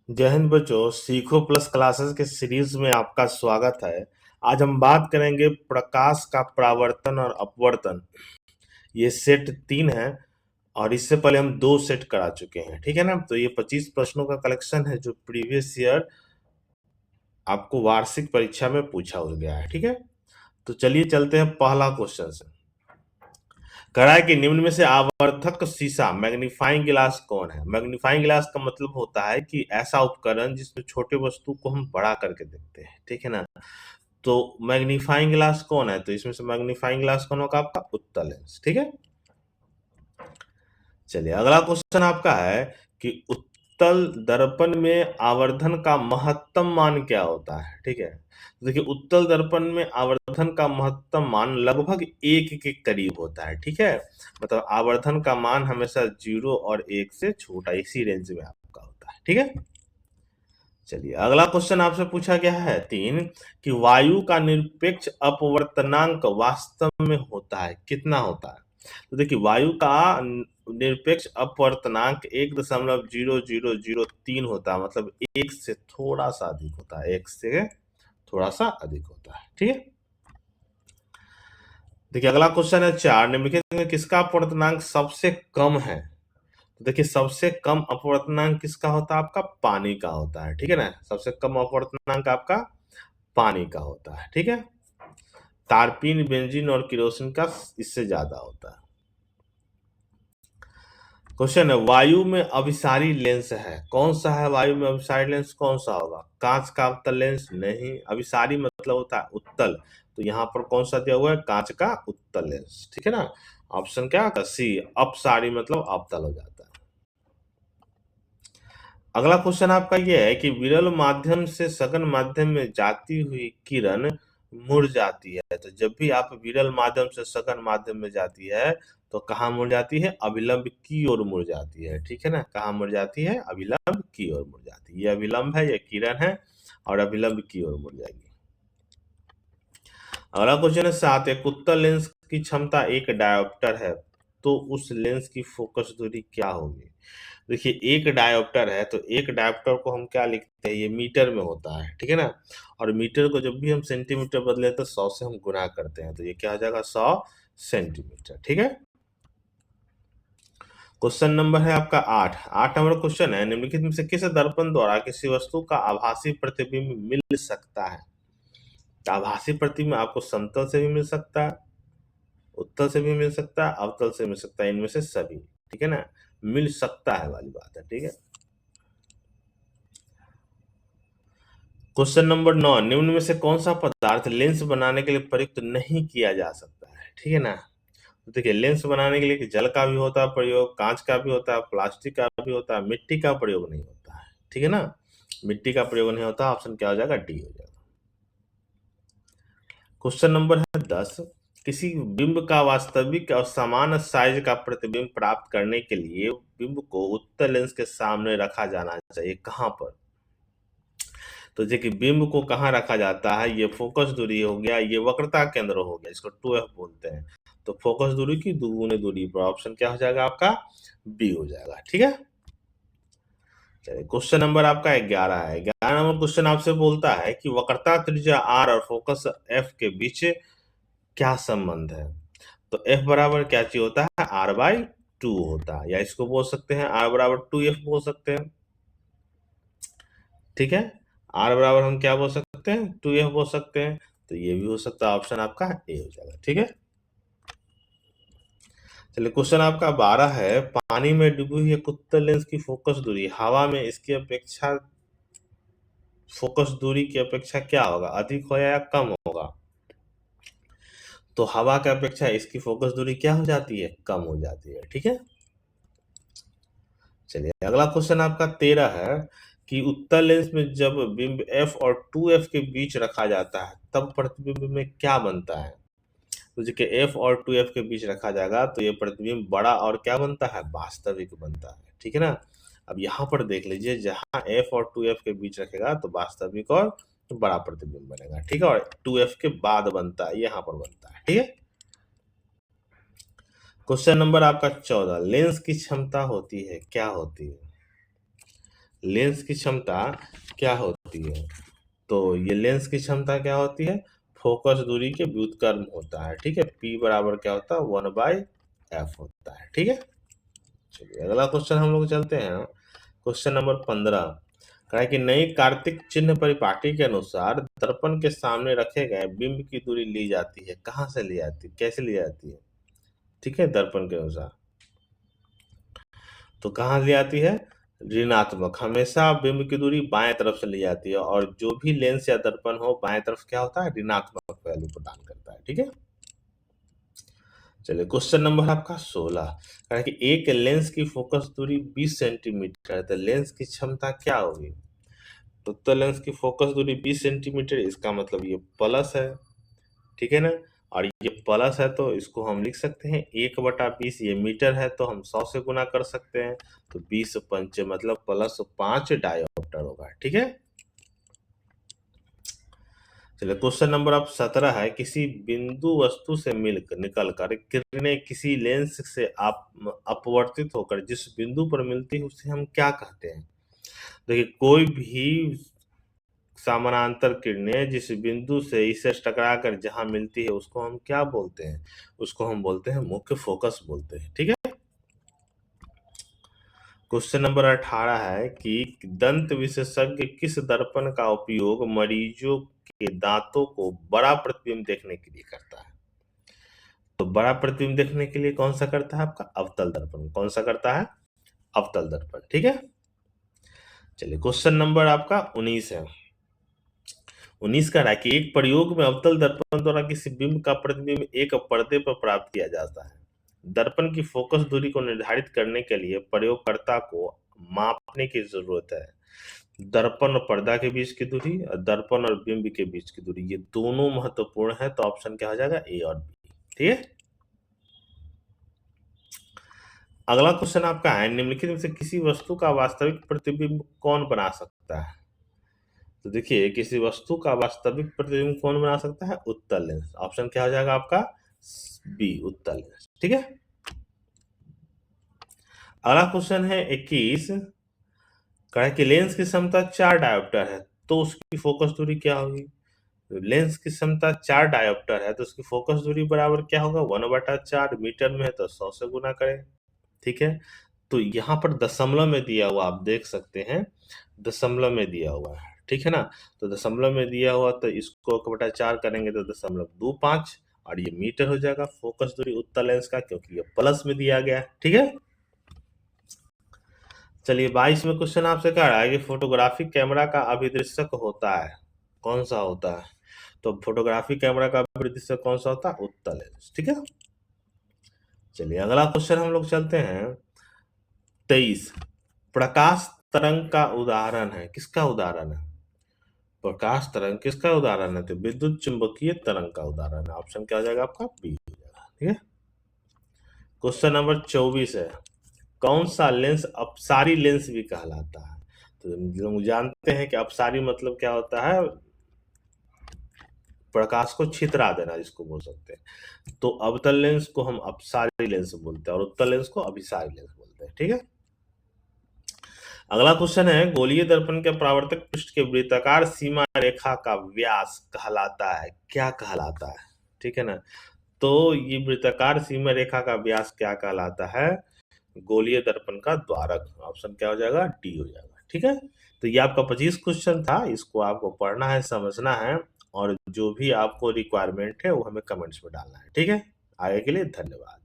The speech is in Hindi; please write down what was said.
जय हिंद बच्चों, सीखो प्लस क्लासेस के सीरीज में आपका स्वागत है। आज हम बात करेंगे प्रकाश का परावर्तन और अपवर्तन। ये सेट 3 है और इससे पहले हम 2 सेट करा चुके हैं, ठीक है ना। तो ये 25 प्रश्नों का कलेक्शन है जो प्रीवियस ईयर आपको वार्षिक परीक्षा में पूछा हो गया है, ठीक है। तो चलिए चलते हैं पहला क्वेश्चन से। कह रहा है कि निम्न में से आवर्धक शीशा मैग्नीफाइंग ग्लास कौन है। मैग्नीफाइंग ग्लास का मतलब होता है कि ऐसा उपकरण जिसमें छोटे वस्तु को हम बड़ा करके देखते हैं, ठीक है ना। तो मैग्नीफाइंग ग्लास कौन है, तो इसमें से मैग्नीफाइंग ग्लास कौन होगा आपका, उत्तल लेंस, ठीक है। चलिए अगला क्वेश्चन आपका है कि उत्तल दर्पण में आवर्धन का महत्तम मान क्या होता है, ठीक है। तो देखिए उत्तल दर्पण में आवर्धन का महत्तम मान लगभग 1 के करीब होता है, ठीक है। मतलब आवर्धन का मान हमेशा 0 और 1 से छोटा, इसी रेंज में आपका होता है, ठीक है। चलिए अगला क्वेश्चन आपसे पूछा गया है 3 कि वायु का निरपेक्ष अपवर्तनांक वास्तव में होता है, कितना होता है। तो देखिए वायु का निरपेक्ष अपवर्तनांक 1.0003 होता है, मतलब 1 से थोड़ा सा अधिक होता है, 1 से थोड़ा सा अधिक होता है, ठीक है। देखिए अगला क्वेश्चन है 4, निम्नलिखित में किसका अपवर्तनांक सबसे कम है। तो देखिए सबसे कम अपवर्तनांक किसका होता है, आपका पानी का होता है, ठीक है ना। सबसे कम अपवर्तनांक आपका पानी का होता है, ठीक है। तारपीन, बेंजीन और केरोसिन का इससे ज्यादा होता है। क्वेश्चन है वायु में अभिसारी लेंस है, कौन सा है वायु में अभिसारी लेंस, कौन सा होगा। कांच का अवतल लेंस नहीं, अभिसारी मतलब होता है उत्तल, तो यहाँ पर कौन सा दिया हुआ है, कांच का उत्तल लेंस, ठीक है ना। ऑप्शन क्या होगा, सी, अपसारी मतलब अवतल हो जाता है। अगला क्वेश्चन आपका यह है कि विरल माध्यम से सघन माध्यम में जाती हुई किरण मुड़ जाती है। तो जब भी आप विरल माध्यम से सघन माध्यम में जाती है तो कहाँ मुड़ जाती है, अभिलंब की ओर मुड़ जाती है, ठीक है ना। कहाँ मुड़ जाती है, अभिलंब की ओर मुड़ जाती है। ये अभिलंब है, ये किरण है और अभिलंब की ओर मुड़ जाएगी। अगला क्वेश्चन है 7, एक उत्तल लेंस की क्षमता 1 डायोप्टर है, तो उस लेंस की फोकस दूरी क्या होगी। देखिए 1 डायोप्टर है, तो 1 डायोप्टर को हम क्या लिखते हैं, ये मीटर में होता है, ठीक है ना। और मीटर को जब भी हम सेंटीमीटर बदले तो 100 से हम गुना करते हैं, तो ये क्या हो जाएगा, 100 सेंटीमीटर, ठीक है। क्वेश्चन नंबर है आपका 8। 8 नंबर क्वेश्चन है, निम्नलिखित में से किस दर्पण द्वारा किसी वस्तु का आभासी प्रतिबिंब मिल सकता है। आभासी प्रतिबिंब आपको समतल से भी मिल सकता है, उत्तल से भी मिल सकता है, अवतल से मिल सकता है, इनमें से सभी, ठीक है ना। मिल सकता है वाली बात है, ठीक है। क्वेश्चन नंबर 9, निम्न में से कौन सा पदार्थ लेंस बनाने के लिए प्रयुक्त नहीं किया जा सकता है, ठीक है ना। तो देखिए लेंस बनाने के लिए जल का भी होता है प्रयोग, कांच का भी होता है, प्लास्टिक का भी होता है, मिट्टी का प्रयोग नहीं होता है, ठीक है ना। मिट्टी का प्रयोग नहीं होता, ऑप्शन क्या हो जाएगा, डी हो जाएगा। क्वेश्चन नंबर है 10, किसी बिंब का वास्तविक और समान साइज का प्रतिबिंब प्राप्त करने के लिए बिंब को उत्तल लेंस के सामने रखा जाना चाहिए, कहां पर। तो देखिए बिंब को कहाँ रखा जाता है, ये फोकस दूरी हो गया, ये वक्रता केंद्र हो गया, इसको 2f बोलते हैं। तो फोकस दूरी की दुगुनी दूरी पर ऑप्शन क्या हो जाएगा आपका, बी हो जाएगा, ठीक है। चलिए क्वेश्चन नंबर आपका 11 है। 11 नंबर क्वेश्चन आपसे बोलता है कि वक्रता त्रिज्या r और फोकस f के बीच क्या संबंध है। तो f बराबर क्या चीज होता है, r/2 होता है, या इसको बोल सकते हैं r बराबर 2f बोल सकते हैं, ठीक है। r बराबर हम क्या बोल सकते हैं, 2f बोल सकते हैं, तो ये भी हो सकता है, ऑप्शन आपका ए हो जाएगा, ठीक है। चलिए क्वेश्चन आपका 12 है, पानी में डूबी हुई एक उत्तल लेंस की फोकस दूरी हवा में इसकी अपेक्षा, फोकस दूरी की अपेक्षा क्या होगा, अधिक हो या कम होगा। तो हवा की अपेक्षा इसकी फोकस दूरी क्या हो जाती है, कम हो जाती है, ठीक है। चलिए अगला क्वेश्चन आपका 13 है कि उत्तल लेंस में जब बिंब f और 2f के बीच रखा जाता है तब प्रतिबिंब में क्या बनता है। तो देखिए f और 2f के बीच रखा जाएगा तो ये प्रतिबिंब बड़ा और क्या बनता है, वास्तविक बनता है, ठीक है ना। अब यहाँ पर देख लीजिए जहाँ f और 2f के बीच रखेगा तो वास्तविक और बड़ा प्रतिबिंब बनेगा, ठीक है। और 2f के बाद बनता है, यहाँ पर बनता है, ठीक है। क्वेश्चन नंबर आपका 14, लेंस की क्षमता होती है, क्या होती है। लेंस की क्षमता क्या होती है? तो ये लेंस की क्षमता क्या होती है? फोकस दूरी के व्युत्क्रम होता है, ठीक है। P बराबर क्या होता है? 1/f होता है, ठीक है। चलिए अगला क्वेश्चन हम लोग चलते हैं। क्वेश्चन नंबर 15 कहा है कि नई कार्तिक चिन्ह परिपाटी के अनुसार दर्पण के सामने रखे गए बिंब की दूरी ली जाती है। कहाँ से ली जाती है, कैसे ली जाती है? ठीक है, दर्पण के अनुसार तो कहाँ ली जाती है? ऋणात्मक। हमेशा बिंब की दूरी बाएं तरफ से ली जाती है, और जो भी लेंस या दर्पण हो बाएं तरफ क्या होता है? ऋणात्मक वैल्यू प्रदान करता है, ठीक है। चलिए क्वेश्चन नंबर आपका 16 कहा है कि एक लेंस की फोकस दूरी 20 सेंटीमीटर है, तो लेंस की क्षमता क्या होगी? तो लेंस की फोकस दूरी 20 सेंटीमीटर, इसका मतलब ये प्लस है, ठीक है ना। और ये प्लस है तो इसको हम लिख सकते हैं 1/20, ये मीटर है तो हम 100 से गुना कर सकते हैं, तो 20 पंचे मतलब +5 डायोप्टर होगा, ठीक है। चलिए क्वेश्चन नंबर अब 17 है, किसी बिंदु वस्तु से मिलकर निकलकर किरणें किसी लेंस से अपवर्तित होकर जिस बिंदु पर मिलती है उसे हम क्या कहते हैं? देखिए कोई भी समानांतर किरणें जिस बिंदु से इससे टकराकर जहां मिलती है उसको हम क्या बोलते हैं? उसको हम बोलते हैं मुख्य फोकस बोलते हैं, ठीक है। क्वेश्चन नंबर 18 है कि दंत विशेषज्ञ किस दर्पण का उपयोग मरीजों के दांतों को बड़ा प्रतिबिंब देखने के लिए करता है? तो बड़ा प्रतिबिंब देखने के लिए कौन सा करता है? आपका अवतल दर्पण। कौन सा करता है? अवतल दर्पण, ठीक है। चलिए क्वेश्चन नंबर आपका 19 है। 19 कह रहा है कि एक प्रयोग में अवतल दर्पण द्वारा किसी बिंब का प्रतिबिंब एक पर्दे पर प्राप्त किया जाता है। दर्पण की फोकस दूरी को निर्धारित करने के लिए प्रयोगकर्ता को मापने की जरूरत है। दर्पण और पर्दा के बीच की दूरी और दर्पण और बिंब के बीच की दूरी, ये दोनों महत्वपूर्ण है, तो ऑप्शन क्या हो जाएगा? ए और बी, ठीक है। अगला क्वेश्चन आपका है, निम्नलिखित में से किसी वस्तु का वास्तविक प्रतिबिंब कौन बना सकता है? तो देखिए किसी वस्तु का वास्तविक प्रतिबिंब कौन बना सकता है? उत्तल लेंस। ऑप्शन क्या हो जाएगा आपका? बी, उत्तल लेंस, ठीक है। अगला क्वेश्चन है 21 कहा कि लेंस की क्षमता 4 डायोप्टर है तो उसकी फोकस दूरी क्या होगी? तो लेंस की क्षमता 4 डायोप्टर है तो उसकी फोकस दूरी बराबर क्या होगा? 1/4, मीटर में है तो 100 से गुना करें, ठीक है। तो यहाँ पर दशमलव में दिया हुआ आप देख सकते हैं, दशमलव में दिया हुआ है, ठीक है ना। तो दशमलव में दिया हुआ तो इसको 1/4 करेंगे तो 0.25 और ये मीटर हो जाएगा फोकस दूरी उत्तल लेंस का, क्योंकि ये प्लस में दिया गया है, ठीक है। चलिए 22 में क्वेश्चन आपसे कह रहा है कि फोटोग्राफिक कैमरा का अभिदृश्यक होता है, कौन सा होता है? तो फोटोग्राफिक कैमरा का अभिदृश्यक कौन सा होता है? उत्तल लेंस, ठीक है। चलिए अगला क्वेश्चन हम लोग चलते हैं 23 प्रकाश तरंग का उदाहरण है, किसका उदाहरण है? प्रकाश तरंग किसका उदाहरण है? तो विद्युत चुंबकीय तरंग का उदाहरण है। ऑप्शन क्या हो जाएगा आपका? बी हो जाएगा, ठीक है। क्वेश्चन नंबर 24 है, कौन सा लेंस अपसारी लेंस भी कहलाता है? तो लोग जानते हैं कि अपसारी मतलब क्या होता है? प्रकाश को छितरा देना जिसको बोल सकते हैं। तो अवतल लेंस को हम अपसारी लेंस बोलते हैं और उत्तल लेंस को अभिसारी लेंस बोलते हैं, ठीक है। अगला क्वेश्चन है, गोलीय दर्पण के परावर्तक पृष्ठ के वृत्ताकार सीमा रेखा का व्यास कहलाता है, क्या कहलाता है? ठीक है ना। तो ये वृत्ताकार सीमा रेखा का व्यास क्या कहलाता है? गोलीय दर्पण का द्वारक। ऑप्शन क्या हो जाएगा? डी हो जाएगा, ठीक है। तो ये आपका 25 क्वेश्चन था, इसको आपको पढ़ना है, समझना है, और जो भी आपको रिक्वायरमेंट है वो हमें कमेंट्स में डालना है, ठीक है। आगे के लिए धन्यवाद।